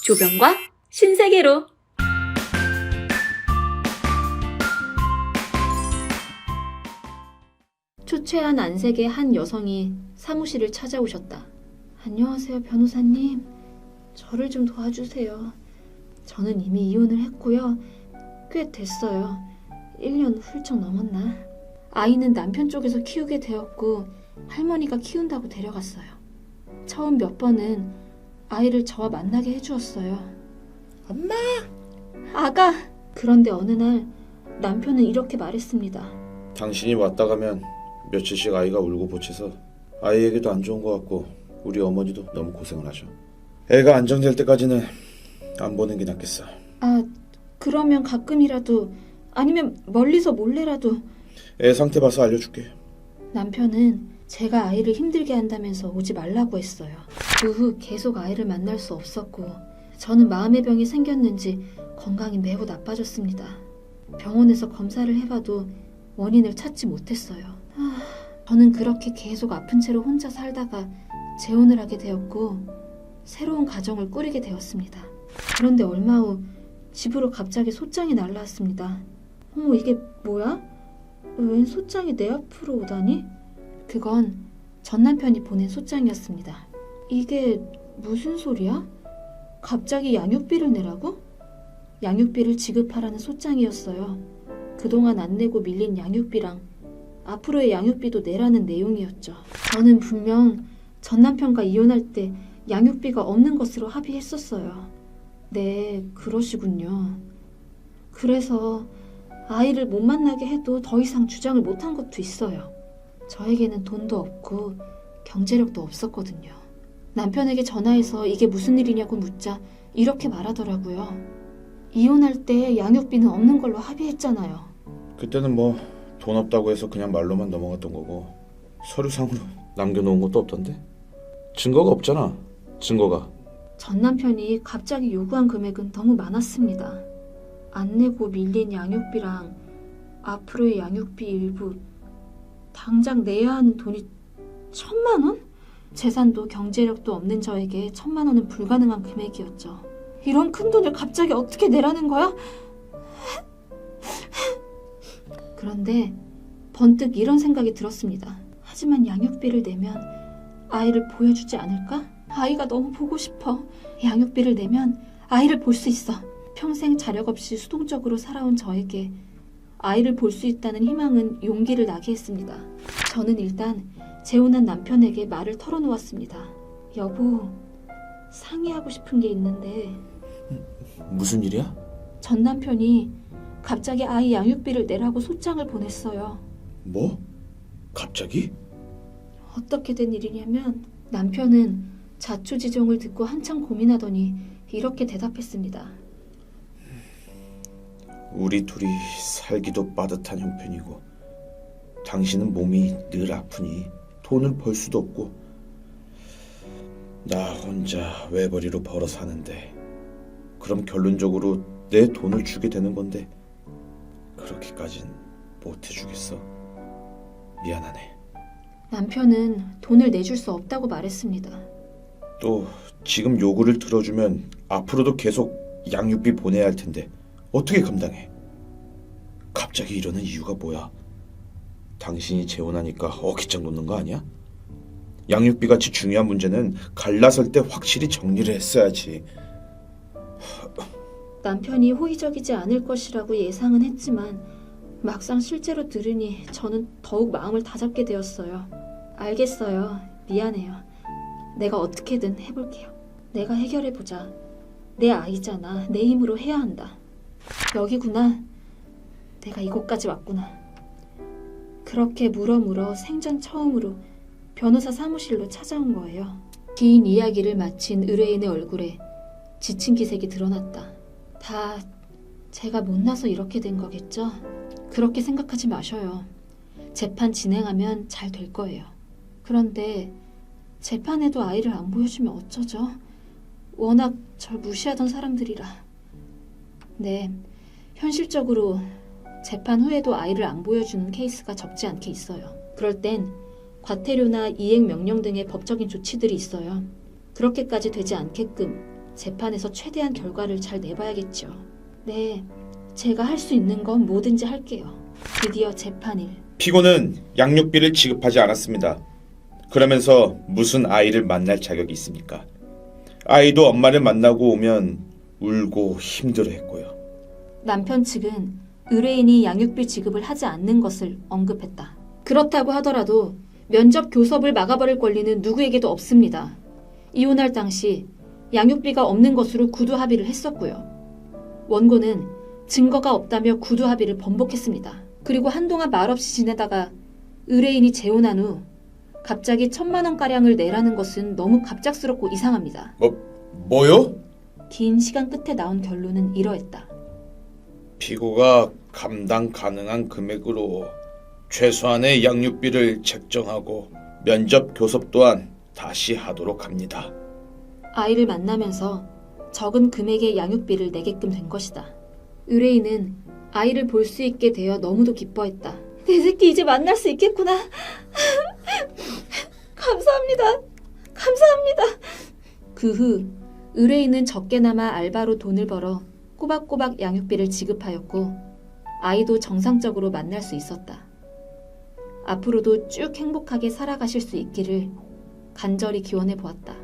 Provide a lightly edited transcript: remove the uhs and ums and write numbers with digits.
조병과 신세계로. 초췌한 안색의 한 여성이 사무실을 찾아오셨다. 안녕하세요, 변호사님. 저를 좀 도와주세요. 저는 이미 이혼을 했고요. 꽤 됐어요. 1년 훌쩍 넘었나? 아이는 남편 쪽에서 키우게 되었고 할머니가 키운다고 데려갔어요. 처음 몇 번은 아이를 저와 만나게 해주었어요. 엄마! 아가! 그런데 어느 날 남편은 이렇게 말했습니다. 당신이 왔다 가면 며칠씩 아이가 울고 보채서 아이에게도 안 좋은 것 같고 우리 어머니도 너무 고생을 하죠. 애가 안정될 때까지는 안 보는 게 낫겠어. 아, 그러면 가끔이라도 아니면 멀리서 몰래라도. 애 상태 봐서 알려줄게. 남편은 제가 아이를 힘들게 한다면서 오지 말라고 했어요. 그 후 계속 아이를 만날 수 없었고 저는 마음의 병이 생겼는지 건강이 매우 나빠졌습니다. 병원에서 검사를 해봐도 원인을 찾지 못했어요. 저는 그렇게 계속 아픈 채로 혼자 살다가 재혼을 하게 되었고 새로운 가정을 꾸리게 되었습니다. 그런데 얼마 후 집으로 갑자기 소장이 날라왔습니다. 어머, 이게 뭐야? 웬 소장이 내 앞으로 오다니? 그건 전 남편이 보낸 소장이었습니다. 이게 무슨 소리야? 갑자기 양육비를 내라고? 양육비를 지급하라는 소장이었어요. 그동안 안 내고 밀린 양육비랑 앞으로의 양육비도 내라는 내용이었죠. 저는 분명 전 남편과 이혼할 때 양육비가 없는 것으로 합의했었어요. 네, 그러시군요. 그래서 아이를 못 만나게 해도 더 이상 주장을 못한 것도 있어요. 저에게는 돈도 없고 경제력도 없었거든요. 남편에게 전화해서 이게 무슨 일이냐고 묻자 이렇게 말하더라고요. 이혼할 때 양육비는 없는 걸로 합의했잖아요. 그때는 뭐 돈 없다고 해서 그냥 말로만 넘어갔던 거고 서류상으로 남겨놓은 것도 없던데? 증거가 없잖아. 증거가. 전 남편이 갑자기 요구한 금액은 너무 많았습니다. 안 내고 밀린 양육비랑 앞으로의 양육비 일부, 당장 내야 하는 돈이 1,000만 원? 재산도 경제력도 없는 저에게 1,000만 원은 불가능한 금액이었죠. 이런 큰 돈을 갑자기 어떻게 내라는 거야? 그런데 번뜩 이런 생각이 들었습니다. 하지만 양육비를 내면 아이를 보여주지 않을까? 아이가 너무 보고 싶어. 양육비를 내면 아이를 볼 수 있어. 평생 자력 없이 수동적으로 살아온 저에게 아이를 볼 수 있다는 희망은 용기를 나게 했습니다. 저는 일단 재혼한 남편에게 말을 털어놓았습니다. 여보, 상의하고 싶은 게 있는데. 무슨 일이야? 전 남편이 갑자기 아이 양육비를 내라고 소장을 보냈어요. 뭐? 갑자기? 어떻게 된 일이냐면 남편은 자초지종을 듣고 한참 고민하더니 이렇게 대답했습니다. 우리 둘이 살기도 빠듯한 형편이고 당신은 몸이 늘 아프니 돈을 벌 수도 없고 나 혼자 외벌이로 벌어 사는데 그럼 결론적으로 내 돈을 주게 되는 건데 그렇게까진 못 해주겠어. 미안하네. 남편은 돈을 내줄 수 없다고 말했습니다. 또 지금 요구를 들어주면 앞으로도 계속 양육비 보내야 할 텐데 어떻게 감당해? 갑자기 이러는 이유가 뭐야? 당신이 재혼하니까 어깃장 놓는 거 아니야? 양육비같이 중요한 문제는 갈라설 때 확실히 정리를 했어야지. 남편이 호의적이지 않을 것이라고 예상은 했지만 막상 실제로 들으니 저는 더욱 마음을 다잡게 되었어요. 알겠어요. 미안해요. 내가 어떻게든 해볼게요. 내가 해결해보자. 내 아이잖아. 내 힘으로 해야 한다. 여기구나. 내가 이곳까지 왔구나. 그렇게 물어 생전 처음으로 변호사 사무실로 찾아온 거예요. 긴 이야기를 마친 의뢰인의 얼굴에 지친 기색이 드러났다. 다 제가 못나서 이렇게 된 거겠죠? 그렇게 생각하지 마셔요. 재판 진행하면 잘 될 거예요. 그런데 재판에도 아이를 안 보여주면 어쩌죠? 워낙 절 무시하던 사람들이라. 네, 현실적으로 재판 후에도 아이를 안 보여주는 케이스가 적지 않게 있어요. 그럴 땐 과태료나 이행 명령 등의 법적인 조치들이 있어요. 그렇게까지 되지 않게끔 재판에서 최대한 결과를 잘 내봐야겠죠. 네, 제가 할 수 있는 건 뭐든지 할게요. 드디어 재판일. 피고는 양육비를 지급하지 않았습니다. 그러면서 무슨 아이를 만날 자격이 있습니까? 아이도 엄마를 만나고 오면 울고 힘들어했고요. 남편 측은 의뢰인이 양육비 지급을 하지 않는 것을 언급했다. 그렇다고 하더라도 면접 교섭을 막아버릴 권리는 누구에게도 없습니다. 이혼할 당시 양육비가 없는 것으로 구두 합의를 했었고요. 원고는 증거가 없다며 구두 합의를 번복했습니다. 그리고 한동안 말없이 지내다가 의뢰인이 재혼한 후 갑자기 1,000만 원가량을 내라는 것은 너무 갑작스럽고 이상합니다. 뭐요? 긴 시간 끝에 나온 결론은 이러했다. 피고가 감당 가능한 금액으로 최소한의 양육비를 책정하고 면접 교섭 또한 다시 하도록 합니다. 아이를 만나면서 적은 금액의 양육비를 내게끔 된 것이다. 의뢰인은 아이를 볼 수 있게 되어 너무도 기뻐했다. 내 새끼 이제 만날 수 있겠구나. 감사합니다. 감사합니다. 그 후 의뢰인은 적게나마 알바로 돈을 벌어 꼬박꼬박 양육비를 지급하였고 아이도 정상적으로 만날 수 있었다. 앞으로도 쭉 행복하게 살아가실 수 있기를 간절히 기원해 보았다.